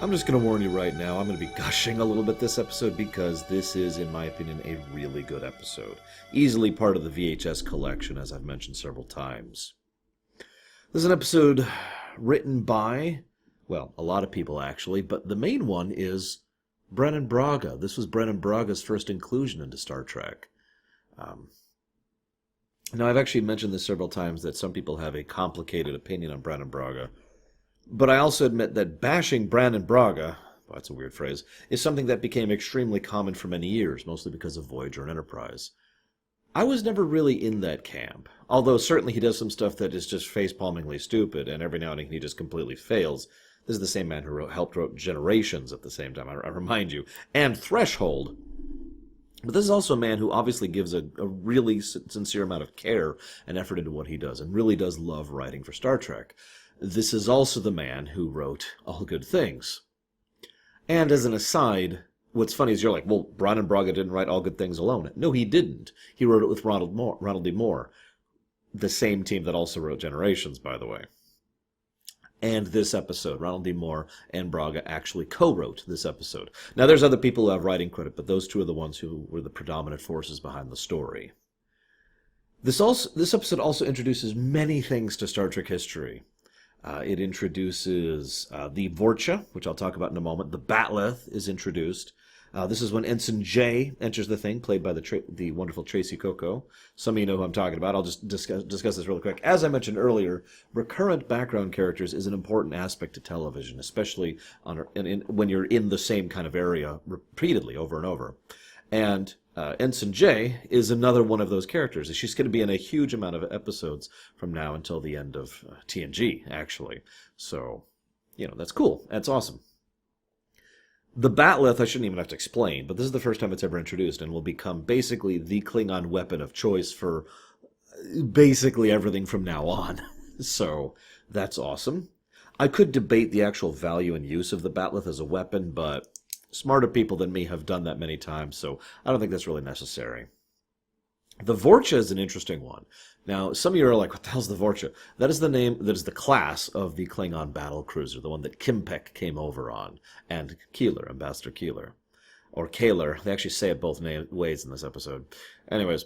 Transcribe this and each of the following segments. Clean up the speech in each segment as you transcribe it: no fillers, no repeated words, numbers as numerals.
I'm just going to warn you right now, I'm going to be gushing a little bit this episode because this is, in my opinion, a really good episode. Easily part of the VHS collection, as I've mentioned several times. This is an episode written by, well, a lot of people actually, but the main one is Brannon Braga. This was Brannon Braga's first inclusion into Star Trek. Now, I've actually mentioned this several times that some people have a complicated opinion on Brannon Braga. But I also admit that bashing Brannon Braga, well, that's a weird phrase, is something that became extremely common for many years, mostly because of Voyager and Enterprise. I was never really in that camp, although certainly he does some stuff that is just face-palmingly stupid, and every now and again he just completely fails. This is the same man who helped wrote Generations at the same time, I remind you, and Threshold. But this is also a man who obviously gives a really sincere amount of care and effort into what he does, and really does love writing for Star Trek. This is also the man who wrote All Good Things. And as an aside, what's funny is you're like, well, Brannon Braga didn't write All Good Things alone. No, he didn't. He wrote it with Ronald D. Moore, the same team that also wrote Generations, by the way. And this episode, Ronald D. Moore and Braga actually co-wrote this episode. Now, there's other people who have writing credit, but those two are the ones who were the predominant forces behind the story. This episode also introduces many things to Star Trek history. It introduces the Vorcha, which I'll talk about in a moment. The Batleth is introduced. This is when Ensign J enters the thing, played by the wonderful Tracy Coco. Some of you know who I'm talking about. I'll just discuss this really quick. As I mentioned earlier, recurrent background characters is an important aspect to television, especially when you're in the same kind of area repeatedly over and over. And Ensign J is another one of those characters. She's going to be in a huge amount of episodes from now until the end of TNG, actually. So, that's cool. That's awesome. The Batleth, I shouldn't even have to explain, but this is the first time it's ever introduced and will become basically the Klingon weapon of choice for basically everything from now on. So, that's awesome. I could debate the actual value and use of the Batleth as a weapon, but smarter people than me have done that many times, so I don't think that's really necessary. The Vorcha is an interesting one. Now, some of you are like, what the hell's the Vorcha? That is the name, that is the class of the Klingon battle cruiser, the one that Kimpek came over on, and Keeler, Ambassador Keeler. Or Kaler, they actually say it both ways in this episode. Anyways,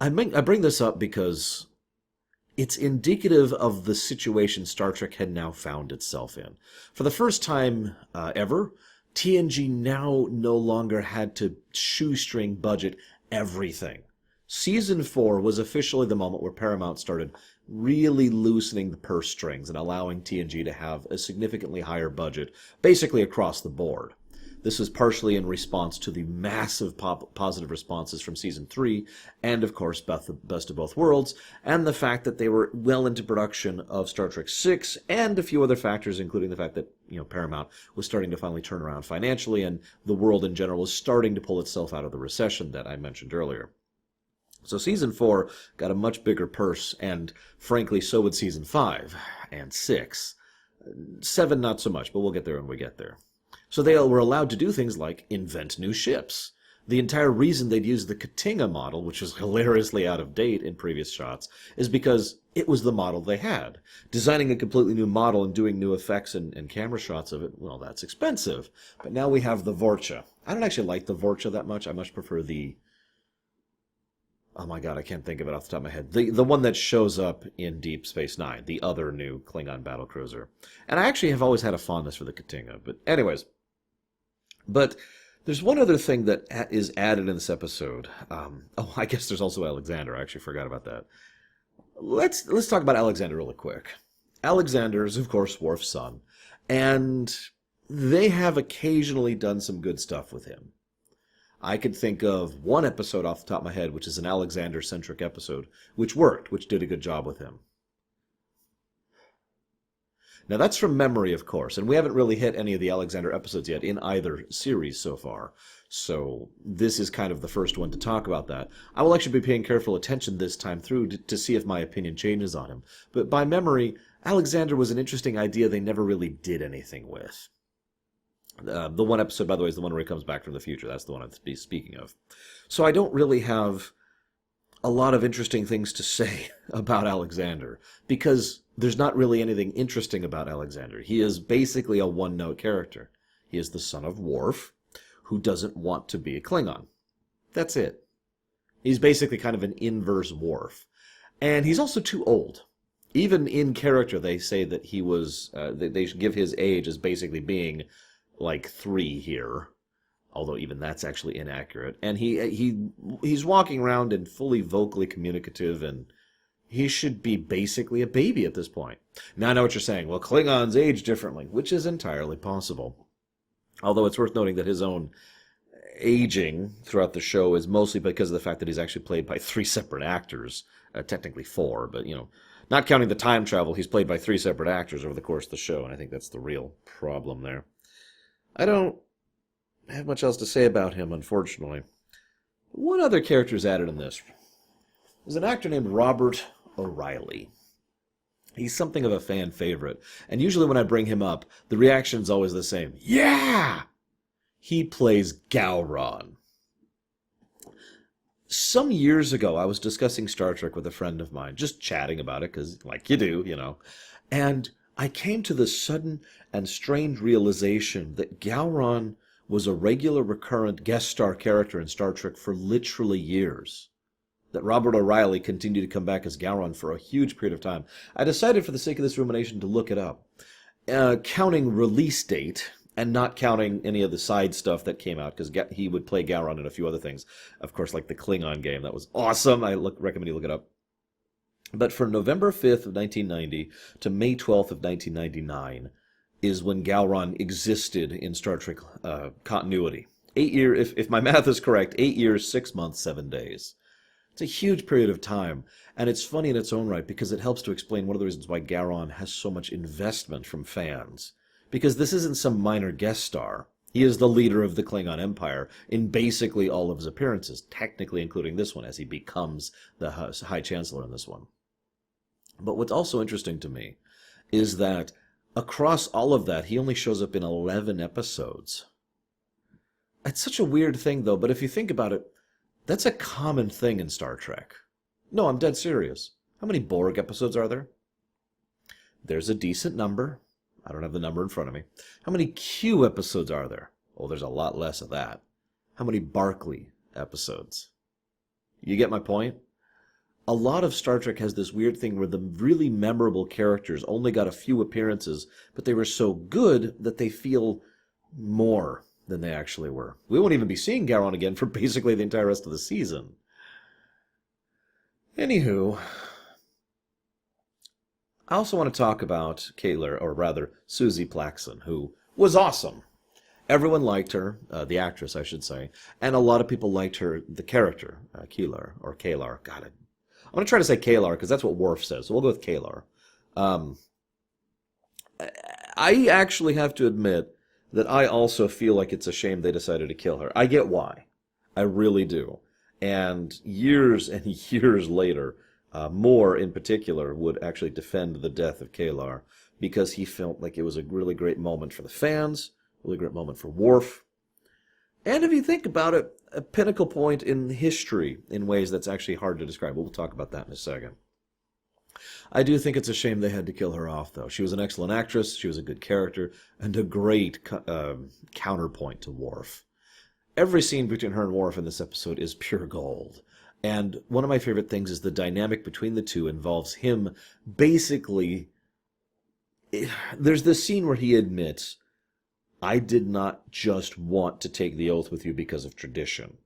I bring this up because it's indicative of the situation Star Trek had now found itself in. For the first time ever, TNG now no longer had to shoestring budget everything. Season 4 was officially the moment where Paramount started really loosening the purse strings and allowing TNG to have a significantly higher budget, basically across the board. This was partially in response to the massive positive responses from Season 3, and of course, Best of Both Worlds, and the fact that they were well into production of Star Trek VI, and a few other factors, including the fact that Paramount was starting to finally turn around financially, and the world in general was starting to pull itself out of the recession that I mentioned earlier. So Season 4 got a much bigger purse, and frankly, so would Season 5 and 6. 7, not so much, but we'll get there when we get there. So they were allowed to do things like invent new ships. The entire reason they'd use the Katinga model, which was hilariously out of date in previous shots, is because it was the model they had. Designing a completely new model and doing new effects and camera shots of it, well, that's expensive. But now we have the Vorcha. I don't actually like the Vorcha that much. I much prefer the... Oh my god, I can't think of it off the top of my head. The one that shows up in Deep Space Nine, the other new Klingon battlecruiser. And I actually have always had a fondness for the Katinga. But anyways... But there's one other thing that is added in this episode. I guess there's also Alexander. I actually forgot about that. Let's talk about Alexander really quick. Alexander is, of course, Worf's son. And they have occasionally done some good stuff with him. I could think of one episode off the top of my head, which is an Alexander-centric episode, which worked, which did a good job with him. Now, that's from memory, of course, and we haven't really hit any of the Alexander episodes yet in either series so far. So this is kind of the first one to talk about that. I will actually be paying careful attention this time through to see if my opinion changes on him. But by memory, Alexander was an interesting idea they never really did anything with. The one episode, by the way, is the one where he comes back from the future. That's the one I'm speaking of. So I don't really have a lot of interesting things to say about Alexander, because there's not really anything interesting about Alexander. He is basically a one-note character. He is the son of Worf, who doesn't want to be a Klingon. That's it. He's basically kind of an inverse Worf. And he's also too old. Even in character, they say that he was, they give his age as basically being like 3 here. Although even that's actually inaccurate. And he's walking around and fully vocally communicative, and he should be basically a baby at this point. Now I know what you're saying. Well, Klingons age differently, which is entirely possible. Although it's worth noting that his own aging throughout the show is mostly because of the fact that he's actually played by 3 separate actors. Technically 4, but, not counting the time travel, he's played by 3 separate actors over the course of the show, and I think that's the real problem there. I don't have much else to say about him, unfortunately. One other character is added in this. There's an actor named Robert O'Reilly. He's something of a fan favorite, and usually when I bring him up, the reaction's always the same. Yeah! He plays Gowron. Some years ago, I was discussing Star Trek with a friend of mine, just chatting about it, because like you do, and I came to the sudden and strange realization that Gowron was a regular recurrent guest star character in Star Trek for literally years. That Robert O'Reilly continued to come back as Gowron for a huge period of time. I decided for the sake of this rumination to look it up. Counting release date, and not counting any of the side stuff that came out, because he would play Gowron in a few other things. Of course, like the Klingon game. That was awesome. I recommend you look it up. But from November 5th of 1990 to May 12th of 1999, is when Gowron existed in Star Trek continuity. 8 years, if my math is correct, 8 years, 6 months, 7 days. It's a huge period of time, and it's funny in its own right because it helps to explain one of the reasons why Gowron has so much investment from fans. Because this isn't some minor guest star. He is the leader of the Klingon Empire in basically all of his appearances, technically including this one, as he becomes the High Chancellor in this one. But what's also interesting to me is that across all of that, he only shows up in 11 episodes. It's such a weird thing, though, but if you think about it, that's a common thing in Star Trek. No, I'm dead serious. How many Borg episodes are there? There's a decent number. I don't have the number in front of me. How many Q episodes are there? Oh, there's a lot less of that. How many Barclay episodes? You get my point? A lot of Star Trek has this weird thing where the really memorable characters only got a few appearances, but they were so good that they feel more than they actually were. We won't even be seeing Gowron again for basically the entire rest of the season. Anywho, I also want to talk about Kayla, or rather Susie Plaxon, who was awesome. Everyone liked her, the actress, I should say, and a lot of people liked her, the character, Kaylar, or Kaylar. God, I'm going to try to say Kaylar because that's what Worf says, so we'll go with Kaylar. I actually have to admit that I also feel like it's a shame they decided to kill her. I get why. I really do. And years and years later, Moore in particular would actually defend the death of Kaylar because he felt like it was a really great moment for the fans, a really great moment for Worf. And if you think about it, a pinnacle point in history in ways that's actually hard to describe. We'll talk about that in a second. I do think it's a shame they had to kill her off, though. She was an excellent actress, she was a good character, and a great counterpoint to Worf. Every scene between her and Worf in this episode is pure gold. And one of my favorite things is the dynamic between the two involves him basically... There's this scene where he admits, I did not just want to take the oath with you because of tradition.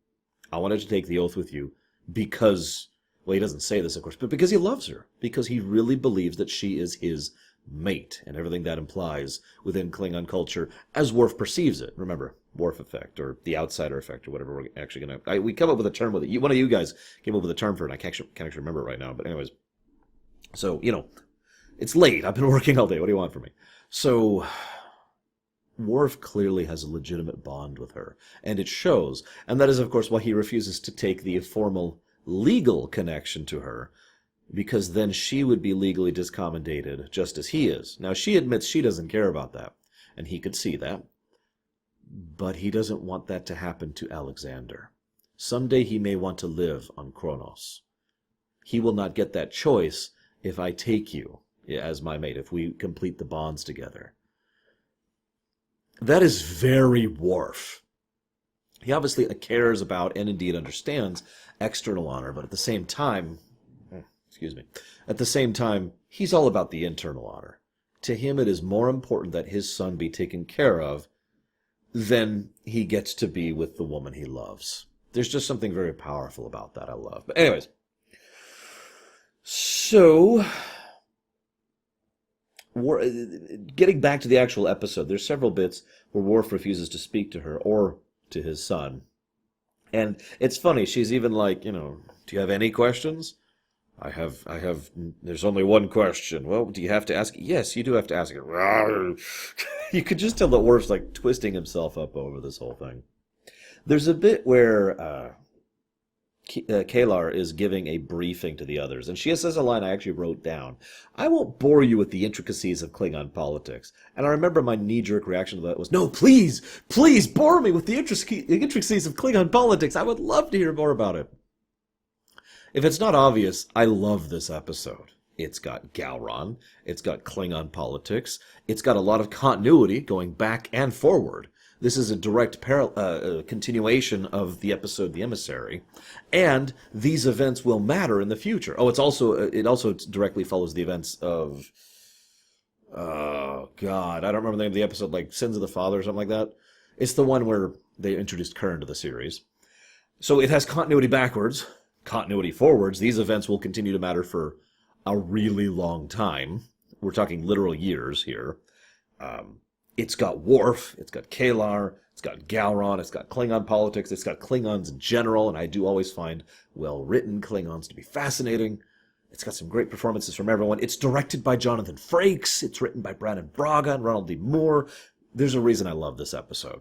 I wanted to take the oath with you because... Well, he doesn't say this, of course, but because he loves her. Because he really believes that she is his mate, and everything that implies within Klingon culture, as Worf perceives it. Remember, Worf effect, or the outsider effect, or whatever we're actually going to... We come up with a term with it. One of you guys came up with a term for it, and I can't actually remember it right now. But anyways, so, it's late. I've been working all day. What do you want from me? So... Worf clearly has a legitimate bond with her, and it shows. And that is, of course, why he refuses to take the formal legal connection to her, because then she would be legally discommendated, just as he is. Now, she admits she doesn't care about that, and he could see that. But he doesn't want that to happen to Alexander. Someday he may want to live on Kronos. He will not get that choice if I take you as my mate, if we complete the bonds together. That is very Worf. He obviously cares about and indeed understands external honor, but at the same time, he's all about the internal honor. To him, it is more important that his son be taken care of than he gets to be with the woman he loves. There's just something very powerful about that I love. But anyways, so getting back to the actual episode, there's several bits where Worf refuses to speak to her or to his son. And it's funny, she's even like, do you have any questions? I have, there's only one question. Well, do you have to ask it? Yes, you do have to ask it. You could just tell that Worf's like twisting himself up over this whole thing. There's a bit where Kalar is giving a briefing to the others, and she says a line I actually wrote down. I won't bore you with the intricacies of Klingon politics. And I remember my knee-jerk reaction to that was, no, please bore me with the intricacies of Klingon politics. I would love to hear more about it. If it's not obvious, I love this episode. It's got Gowron, it's got Klingon politics, it's got a lot of continuity going back and forward. This is a direct continuation of the episode The Emissary, and these events will matter in the future. Oh, it also directly follows the events of, oh God, I don't remember the name of the episode, like Sins of the Father or something like that. It's the one where they introduced Kurn to the series. So it has continuity backwards, continuity forwards. These events will continue to matter for a really long time. We're talking literal years here. It's got Worf, it's got Kalar, it's got Gowron, it's got Klingon politics, it's got Klingons in general, and I do always find well-written Klingons to be fascinating. It's got some great performances from everyone. It's directed by Jonathan Frakes. It's written by Brandon Braga and Ronald D. Moore. There's a reason I love this episode.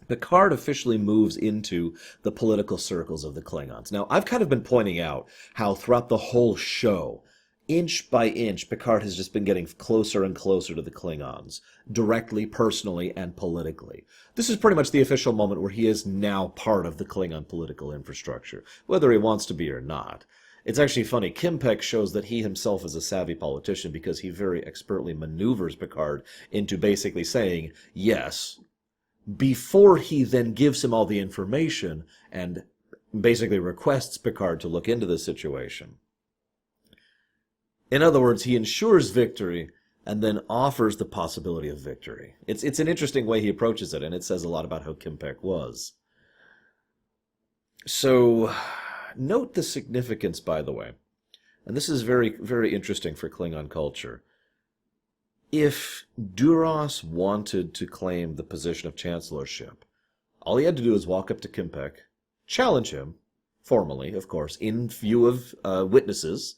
Picard officially moves into the political circles of the Klingons. Now, I've kind of been pointing out how throughout the whole show, inch by inch, Picard has just been getting closer and closer to the Klingons, directly, personally, and politically. This is pretty much the official moment where he is now part of the Klingon political infrastructure, whether he wants to be or not. It's actually funny, Kim Peck shows that he himself is a savvy politician because he very expertly maneuvers Picard into basically saying yes, before he then gives him all the information and basically requests Picard to look into the situation. In other words, he ensures victory and then offers the possibility of victory. It's an interesting way he approaches it, and it says a lot about how Kim Peck was. So, note the significance, by the way, and this is very, very interesting for Klingon culture. If Duras wanted to claim the position of chancellorship, all he had to do was walk up to Kim Peck, challenge him, formally, of course, in view of witnesses,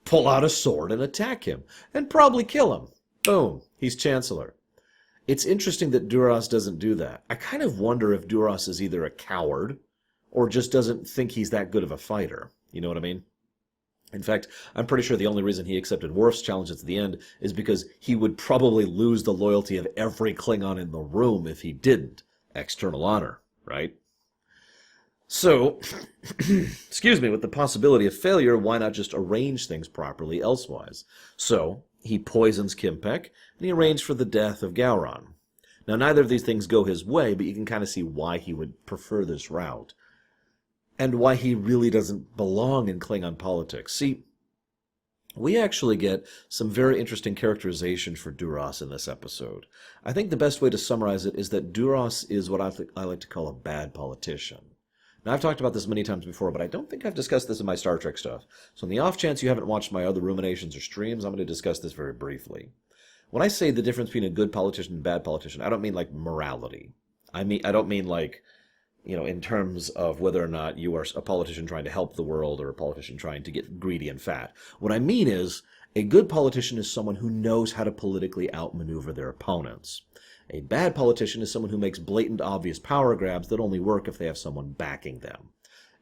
pull out a sword and attack him, and probably kill him. Boom, he's chancellor. It's interesting that Duras doesn't do that. I kind of wonder if Duras is either a coward or just doesn't think he's that good of a fighter. You know what I mean? In fact, I'm pretty sure the only reason he accepted Worf's challenge at the end is because he would probably lose the loyalty of every Klingon in the room if he didn't. External honor, right? So, excuse me, with the possibility of failure, why not just arrange things properly elsewise? So, he poisons Kim Peck, and he arranged for the death of Gowron. Now, neither of these things go his way, but you can kind of see why he would prefer this route. And why he really doesn't belong in Klingon politics. See, we actually get some very interesting characterization for Duras in this episode. I think the best way to summarize it is that Duras is what I like to call a bad politician. Now, I've talked about this many times before, but I don't think I've discussed this in my Star Trek stuff. So in the off chance you haven't watched my other Ruminations or streams, I'm going to discuss this very briefly. When I say the difference between a good politician and a bad politician, I don't mean like morality. I don't mean like, in terms of whether or not you are a politician trying to help the world or a politician trying to get greedy and fat. What I mean is, a good politician is someone who knows how to politically outmaneuver their opponents. A bad politician is someone who makes blatant, obvious power grabs that only work if they have someone backing them.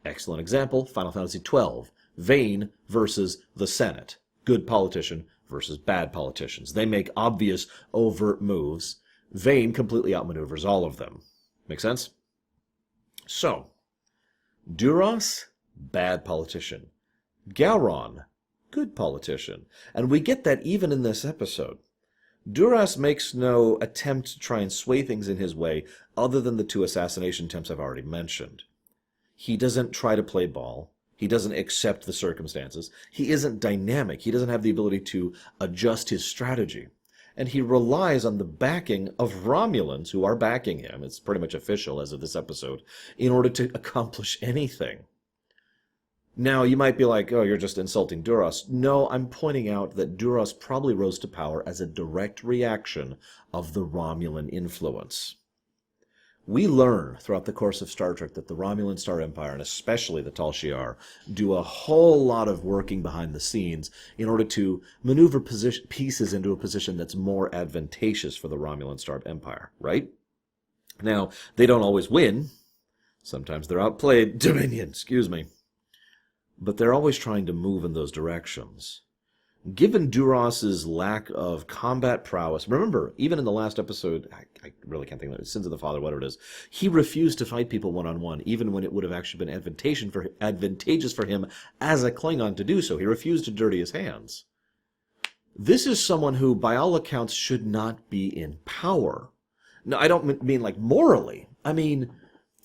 Excellent example, Final Fantasy XII. Vayne versus the Senate. Good politician versus bad politicians. They make obvious, overt moves. Vayne completely outmaneuvers all of them. Make sense? So, Duras, bad politician. Gowron, good politician. And we get that even in this episode. Duras makes no attempt to try and sway things in his way other than the 2 assassination attempts I've already mentioned. He doesn't try to play ball. He doesn't accept the circumstances. He isn't dynamic. He doesn't have the ability to adjust his strategy. And he relies on the backing of Romulans who are backing him, it's pretty much official as of this episode, in order to accomplish anything. Now, you might be like, oh, you're just insulting Duras. No, I'm pointing out that Duras probably rose to power as a direct reaction of the Romulan influence. We learn throughout the course of Star Trek that the Romulan Star Empire, and especially the Tal Shiar, do a whole lot of working behind the scenes in order to maneuver pieces into a position that's more advantageous for the Romulan Star Empire, right? Now, they don't always win. Sometimes they're outplayed. Dominion, excuse me. But they're always trying to move in those directions. Given Duras's lack of combat prowess, remember, even in the last episode, I really can't think of it, Sins of the Father, whatever it is, he refused to fight people one-on-one, even when it would have actually been advantageous for him as a Klingon to do so. He refused to dirty his hands. This is someone who, by all accounts, should not be in power. No, I don't mean like morally. I mean,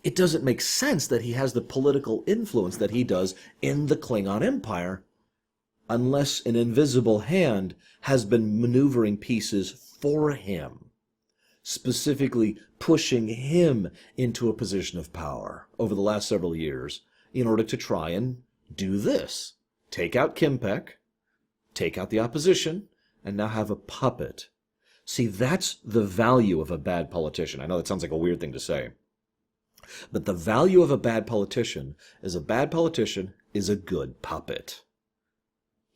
it doesn't make sense that he has the political influence that he does in the Klingon Empire unless an invisible hand has been maneuvering pieces for him, specifically pushing him into a position of power over the last several years in order to try and do this. Take out Kimpek, take out the opposition, and now have a puppet. See, that's the value of a bad politician. I know that sounds like a weird thing to say. But the value of a bad politician is a good puppet.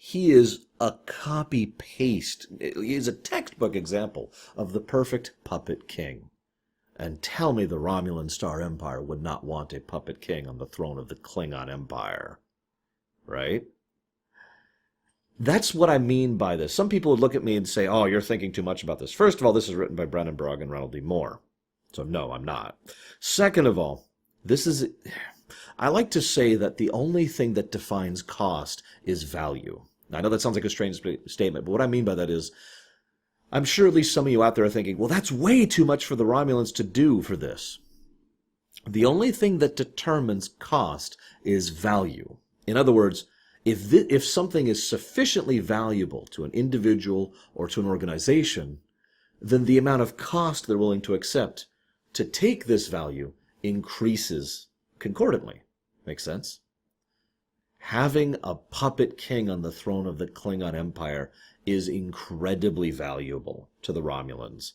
He is a copy-paste. He is a textbook example of the perfect puppet king. And tell me the Romulan Star Empire would not want a puppet king on the throne of the Klingon Empire. Right? That's what I mean by this. Some people would look at me and say, oh, you're thinking too much about this. First of all, this is written by Brennan Braga and Ronald D. Moore. So no, I'm not. Second of all, I like to say that the only thing that defines cost is value. Now, I know that sounds like a strange statement, but what I mean by that is, I'm sure at least some of you out there are thinking, well, that's way too much for the Romulans to do for this. The only thing that determines cost is value. In other words, if something is sufficiently valuable to an individual or to an organization, then the amount of cost they're willing to accept to take this value increases concordantly. Makes sense? Having a puppet king on the throne of the Klingon Empire is incredibly valuable to the Romulans.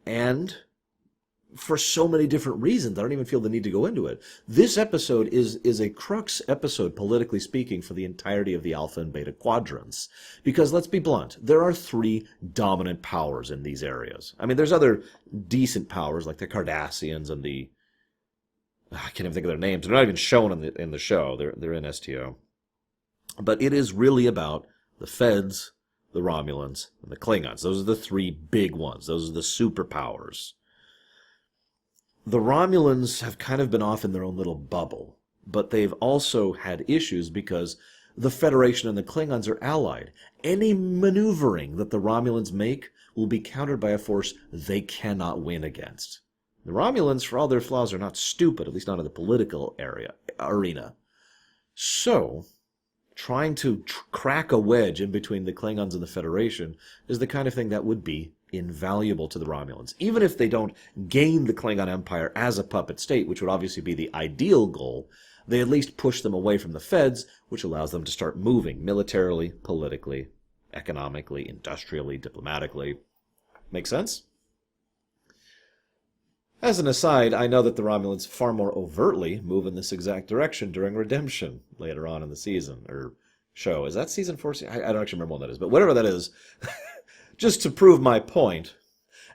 And for so many different reasons, I don't even feel the need to go into it. This episode is a crux episode, politically speaking, for the entirety of the Alpha and Beta quadrants. Because let's be blunt, there are 3 dominant powers in these areas. I mean, there's other decent powers like the Cardassians and the... I can't even think of their names. They're not even shown in the show. They're in STO. But it is really about the Feds, the Romulans, and the Klingons. Those are the 3 big ones. Those are the superpowers. The Romulans have kind of been off in their own little bubble, but they've also had issues because the Federation and the Klingons are allied. Any maneuvering that the Romulans make will be countered by a force they cannot win against. The Romulans, for all their flaws, are not stupid, at least not in the political arena. So, trying to crack a wedge in between the Klingons and the Federation is the kind of thing that would be invaluable to the Romulans. Even if they don't gain the Klingon Empire as a puppet state, which would obviously be the ideal goal, they at least push them away from the Feds, which allows them to start moving militarily, politically, economically, industrially, diplomatically. Make sense? As an aside, I know that the Romulans far more overtly move in this exact direction during Redemption later on in the season, or show. Is that season 4? I don't actually remember when that is, but whatever that is, just to prove my point.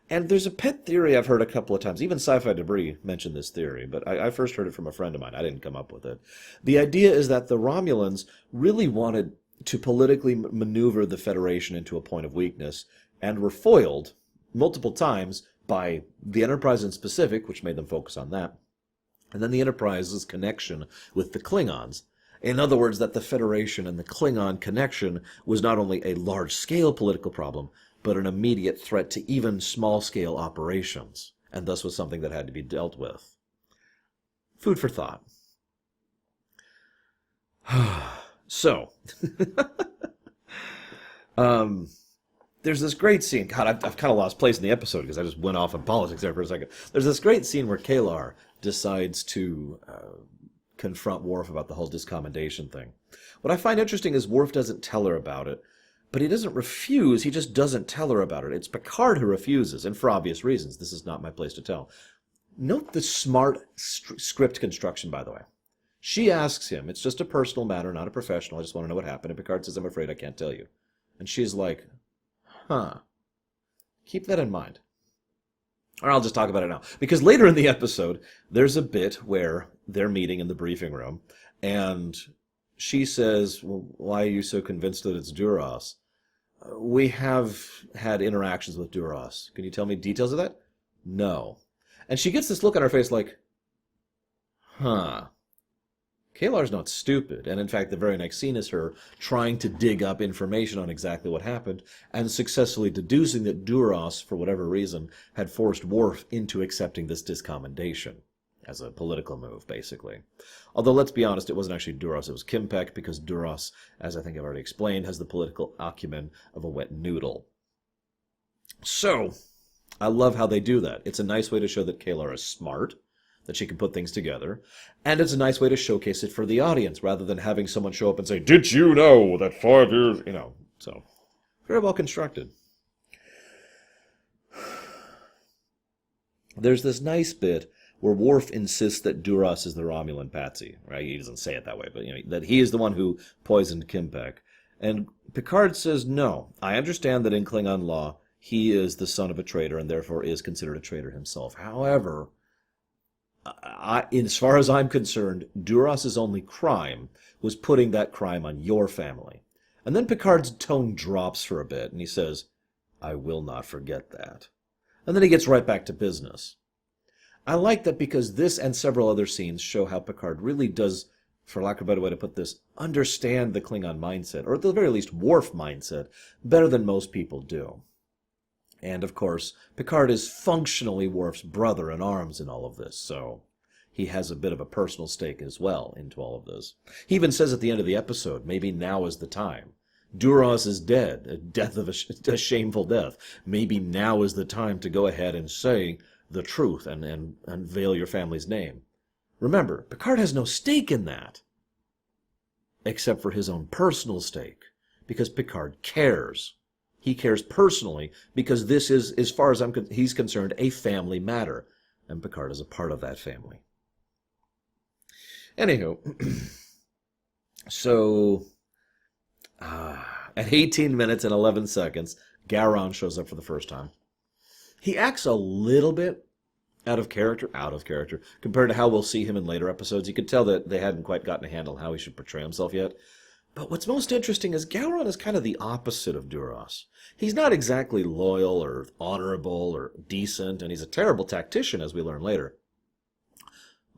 And there's a pet theory I've heard a couple of times. Even Sci-Fi Debris mentioned this theory, but I first heard it from a friend of mine. I didn't come up with it. The idea is that the Romulans really wanted to politically maneuver the Federation into a point of weakness, and were foiled multiple times by the Enterprise in specific, which made them focus on that, and then the Enterprise's connection with the Klingons. In other words, that the Federation and the Klingon connection was not only a large-scale political problem, but an immediate threat to even small-scale operations, and thus was something that had to be dealt with. Food for thought. So, there's this great scene. God, I've kind of lost place in the episode because I just went off on politics there for a second. There's this great scene where Kalar decides to confront Worf about the whole discommendation thing. What I find interesting is Worf doesn't tell her about it, but he doesn't refuse, he just doesn't tell her about it. It's Picard who refuses, and for obvious reasons. This is not my place to tell. Note the smart script construction, by the way. She asks him, it's just a personal matter, not a professional, I just want to know what happened, and Picard says, I'm afraid I can't tell you. And she's like, huh. Keep that in mind. Or I'll just talk about it now. Because later in the episode, there's a bit where they're meeting in the briefing room, and she says, well, why are you so convinced that it's Duras? We have had interactions with Duras. Can you tell me details of that? No. And she gets this look on her face like, huh. Kalar's not stupid, and in fact the very next scene is her trying to dig up information on exactly what happened, and successfully deducing that Duras, for whatever reason, had forced Worf into accepting this discommendation, as a political move, basically. Although, let's be honest, it wasn't actually Duras, it was Kimpek, because Duras, as I think I've already explained, has the political acumen of a wet noodle. So, I love how they do that. It's a nice way to show that Kalar is smart, that she can put things together, and it's a nice way to showcase it for the audience, rather than having someone show up and say, did you know that 5 years, so, very well constructed. There's this nice bit where Worf insists that Duras is the Romulan patsy, right? He doesn't say it that way, but, that he is the one who poisoned Kimpek. And Picard says, no, I understand that in Klingon law, he is the son of a traitor, and therefore is considered a traitor himself. However, as far as I'm concerned, Duras' only crime was putting that crime on your family. And then Picard's tone drops for a bit, and he says, I will not forget that. And then he gets right back to business. I like that because this and several other scenes show how Picard really does, for lack of a better way to put this, understand the Klingon mindset, or at the very least Worf mindset, better than most people do. And, of course, Picard is functionally Worf's brother in arms in all of this, so he has a bit of a personal stake as well into all of this. He even says at the end of the episode, maybe now is the time. Duras is dead, a death of a shameful death. Maybe now is the time to go ahead and say the truth and unveil your family's name. Remember, Picard has no stake in that, except for his own personal stake, because Picard cares. He cares personally because this is, as far as he's concerned, a family matter, and Picard is a part of that family. Anywho, so at 18 minutes and 11 seconds, Gowron shows up for the first time. He acts a little bit out of character, compared to how we'll see him in later episodes. You could tell that they hadn't quite gotten a handle on how he should portray himself yet. But what's most interesting is Gowron is kind of the opposite of Duras. He's not exactly loyal or honorable or decent, and he's a terrible tactician, as we learn later.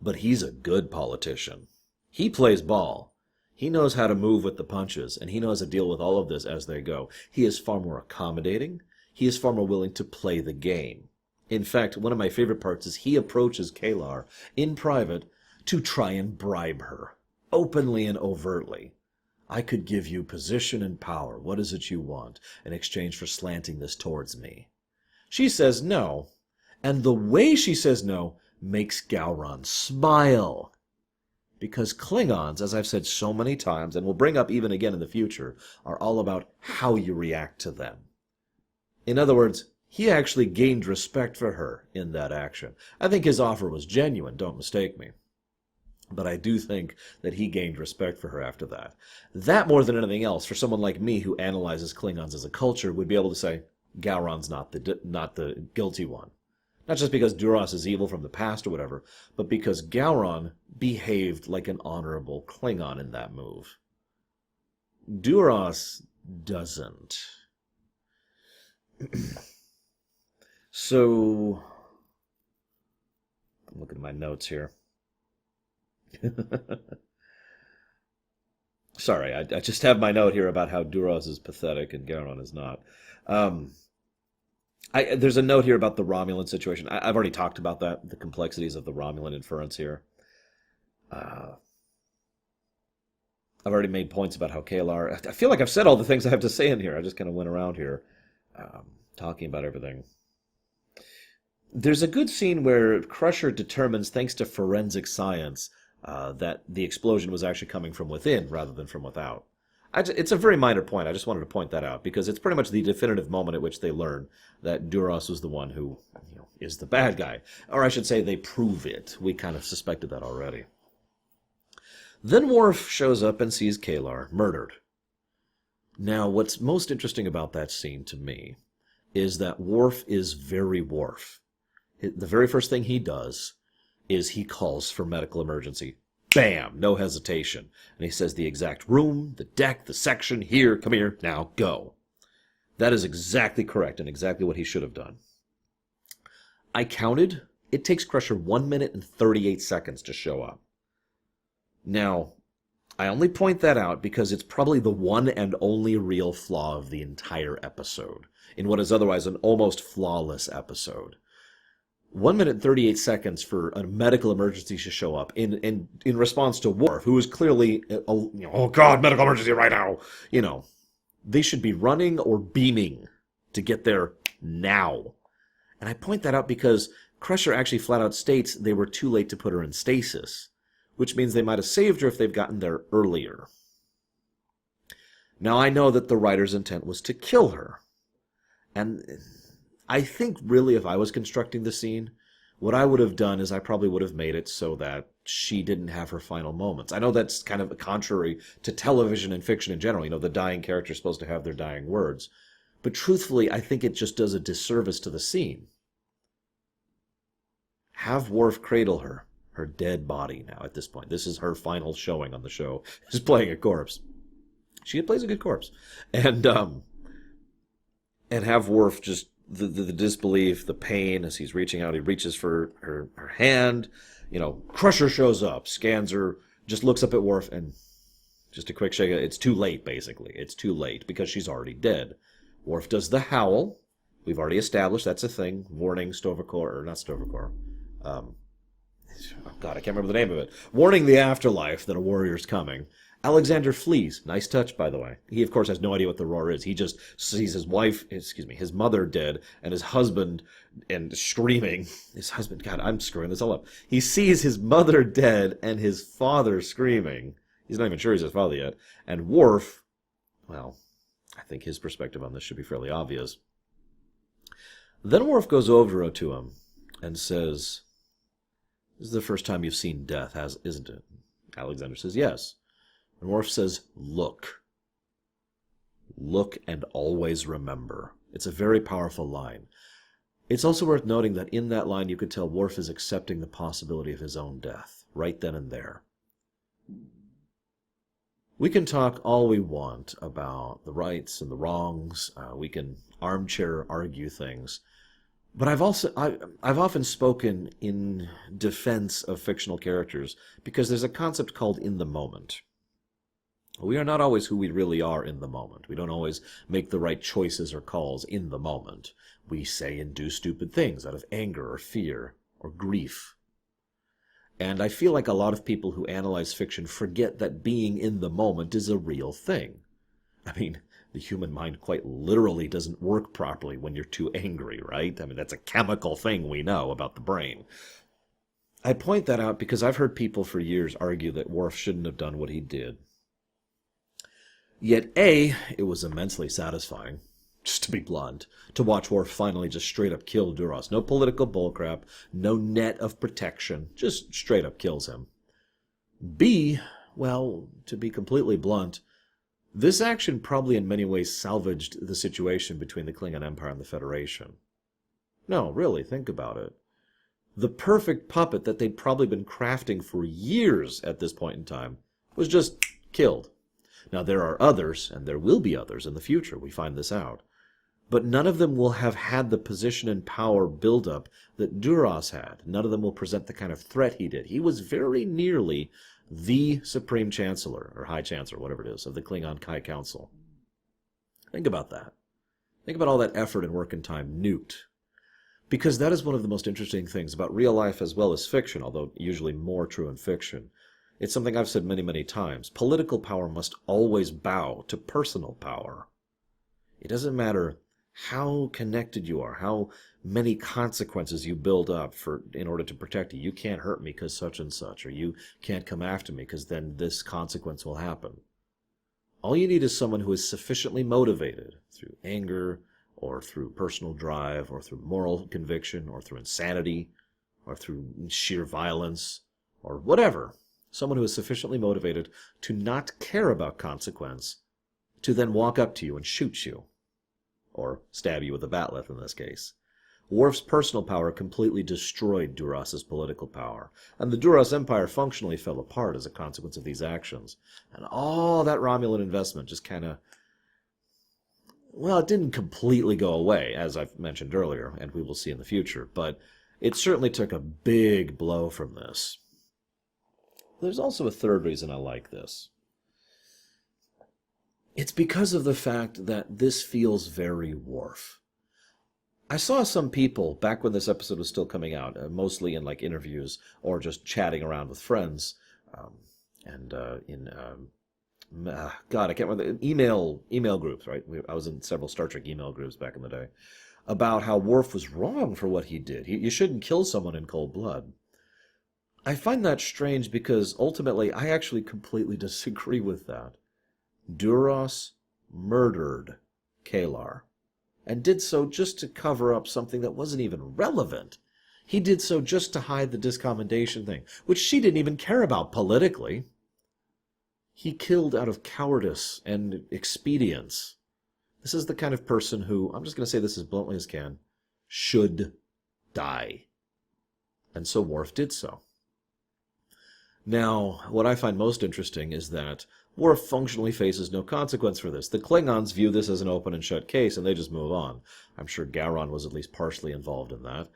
But he's a good politician. He plays ball. He knows how to move with the punches, and he knows how to deal with all of this as they go. He is far more accommodating. He is far more willing to play the game. In fact, one of my favorite parts is he approaches Kalar in private to try and bribe her, openly and overtly. I could give you position and power. What is it you want in exchange for slanting this towards me? She says no, and the way she says no makes Gowron smile. Because Klingons, as I've said so many times, and will bring up even again in the future, are all about how you react to them. In other words, he actually gained respect for her in that action. I think his offer was genuine, don't mistake me. But I do think that he gained respect for her after that. That, more than anything else, for someone like me who analyzes Klingons as a culture, would be able to say, Gowron's not the guilty one. Not just because Duras is evil from the past or whatever, but because Gowron behaved like an honorable Klingon in that move. Duras doesn't. So, I'm looking at my notes here. Sorry, I just have my note here about how Duras is pathetic and Garon is not. Um, there's a note here about the Romulan situation. I've already talked about that, the complexities of the Romulan inference here. Uh, I've already made points about how Kalar. I feel like I've said all the things I have to say in here. I just kind of went around here talking about everything. There's a good scene where Crusher determines, thanks to forensic science, that the explosion was actually coming from within rather than from without. It's a very minor point. I just wanted to point that out because it's pretty much the definitive moment at which they learn that Duras was the one who, is the bad guy. Or I should say they prove it. We kind of suspected that already. Then Worf shows up and sees Kalar murdered. Now, what's most interesting about that scene to me is that Worf is very Worf. The very first thing he does is he calls for medical emergency. Bam! No hesitation. And he says the exact room, the deck, the section, here, come here, now, go. That is exactly correct and exactly what he should have done. I counted. It takes Crusher 1 minute and 38 seconds to show up. Now, I only point that out because it's probably the one and only real flaw of the entire episode, in what is otherwise an almost flawless episode. 1 minute and 38 seconds for a medical emergency to show up in response to Worf, who is clearly, oh God, medical emergency right now. They should be running or beaming to get there now. And I point that out because Crusher actually flat out states they were too late to put her in stasis, which means they might have saved her if they've gotten there earlier. Now, I know that the writer's intent was to kill her. And I think really if I was constructing the scene, what I would have done is I probably would have made it so that she didn't have her final moments. I know that's kind of contrary to television and fiction in general. The dying character is supposed to have their dying words. But truthfully, I think it just does a disservice to the scene. Have Worf cradle her dead body now at this point. This is her final showing on the show. She's playing a corpse. She plays a good corpse. And have Worf just, the disbelief, the pain as he's reaching out, he reaches for her hand. Crusher shows up, scans her, just looks up at Worf, and just a quick shake. It's too late, basically. It's too late because she's already dead. Worf does the howl. We've already established that's a thing. Warning Tovacor, or not Tovacor. Oh God, I can't remember the name of it. Warning the afterlife that a warrior's coming. Alexander flees. Nice touch, by the way. He, of course, has no idea what the roar is. He just sees his mother dead, and his husband, and screaming. His husband, God, I'm screwing this all up. He sees his mother dead, and his father screaming. He's not even sure he's his father yet. And Worf, well, I think his perspective on this should be fairly obvious. Then Worf goes over to him and says, "This is the first time you've seen death, isn't it?" Alexander says, "Yes." And Worf says, "Look. Look and always remember." It's a very powerful line. It's also worth noting that in that line you could tell Worf is accepting the possibility of his own death, right then and there. We can talk all we want about the rights and the wrongs. We can armchair argue things. But I've often spoken in defense of fictional characters because there's a concept called in the moment. We are not always who we really are in the moment. We don't always make the right choices or calls in the moment. We say and do stupid things out of anger or fear or grief. And I feel like a lot of people who analyze fiction forget that being in the moment is a real thing. I mean, the human mind quite literally doesn't work properly when you're too angry, right? I mean, that's a chemical thing we know about the brain. I point that out because I've heard people for years argue that Worf shouldn't have done what he did. Yet, it was immensely satisfying, just to be blunt, to watch Worf finally just straight up kill Duras. No political bullcrap, no net of protection, just straight up kills him. B, well, to be completely blunt, this action probably in many ways salvaged the situation between the Klingon Empire and the Federation. No, really, think about it. The perfect puppet that they'd probably been crafting for years at this point in time was just killed. Now, there are others, and there will be others in the future, we find this out. But none of them will have had the position and power build-up that Duras had. None of them will present the kind of threat he did. He was very nearly the Supreme Chancellor, or High Chancellor, whatever it is, of the Klingon High Council. Think about that. Think about all that effort and work and time nuked. Because that is one of the most interesting things about real life as well as fiction, although usually more true in fiction. It's something I've said many, many times. Political power must always bow to personal power. It doesn't matter how connected you are, how many consequences you build up in order to protect you. You can't hurt me because such and such, or you can't come after me because then this consequence will happen. All you need is someone who is sufficiently motivated through anger, or through personal drive, or through moral conviction, or through insanity, or through sheer violence, or whatever. Someone who is sufficiently motivated to not care about consequence, to then walk up to you and shoot you. Or stab you with a bat'leth in this case. Worf's personal power completely destroyed Duras's political power, and the Duras Empire functionally fell apart as a consequence of these actions. And all that Romulan investment just kind of... Well, it didn't completely go away, as I've mentioned earlier, and we will see in the future, but it certainly took a big blow from this. There's also a third reason I like this. It's because of the fact that this feels very Worf. I saw some people, back when this episode was still coming out, mostly in like interviews or just chatting around with friends, God, I can't remember, email groups, right? I was in several Star Trek email groups back in the day, about how Worf was wrong for what he did. You shouldn't kill someone in cold blood. I find that strange because ultimately I actually completely disagree with that. Duras murdered Kalar, and did so just to cover up something that wasn't even relevant. He did so just to hide the discommendation thing, which she didn't even care about politically. He killed out of cowardice and expedience. This is the kind of person who, I'm just going to say this as bluntly as can, should die. And so Worf did so. Now, what I find most interesting is that Worf functionally faces no consequence for this. The Klingons view this as an open and shut case, and they just move on. I'm sure Gowron was at least partially involved in that.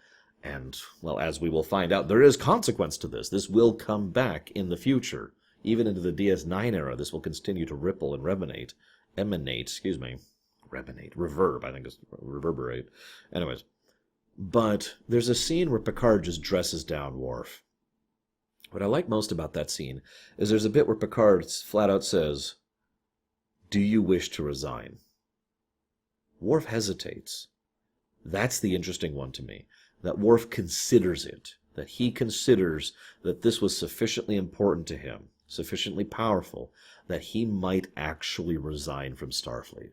And, well, as we will find out, there is consequence to this. This will come back in the future. Even into the DS9 era, this will continue to ripple and reverberate, I think is reverberate. Anyways, but there's a scene where Picard just dresses down Worf. What I like most about that scene is there's a bit where Picard flat out says, "Do you wish to resign?" Worf hesitates. That's the interesting one to me, that Worf considers it, that he considers that this was sufficiently important to him, sufficiently powerful, that he might actually resign from Starfleet.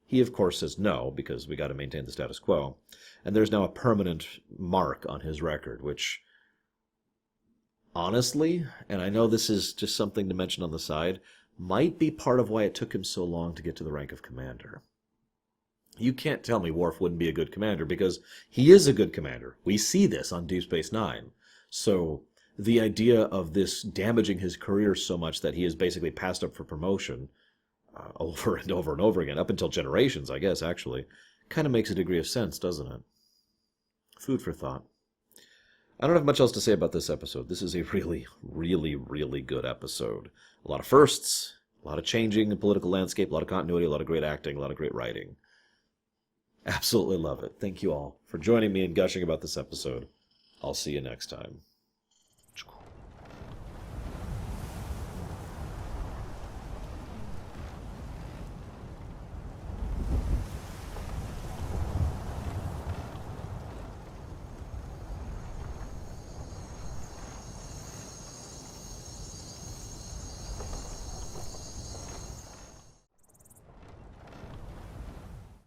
He, of course, says no, because we got to maintain the status quo, and there's now a permanent mark on his record, which... honestly, and I know this is just something to mention on the side, might be part of why it took him so long to get to the rank of commander. You can't tell me Worf wouldn't be a good commander, because he is a good commander. We see this on Deep Space Nine. So the idea of this damaging his career so much that he is basically passed up for promotion over and over and over again, up until generations, I guess, actually, kind of makes a degree of sense, doesn't it? Food for thought. I don't have much else to say about this episode. This is a really, really, really good episode. A lot of firsts, a lot of changing the political landscape, a lot of continuity, a lot of great acting, a lot of great writing. Absolutely love it. Thank you all for joining me and gushing about this episode. I'll see you next time.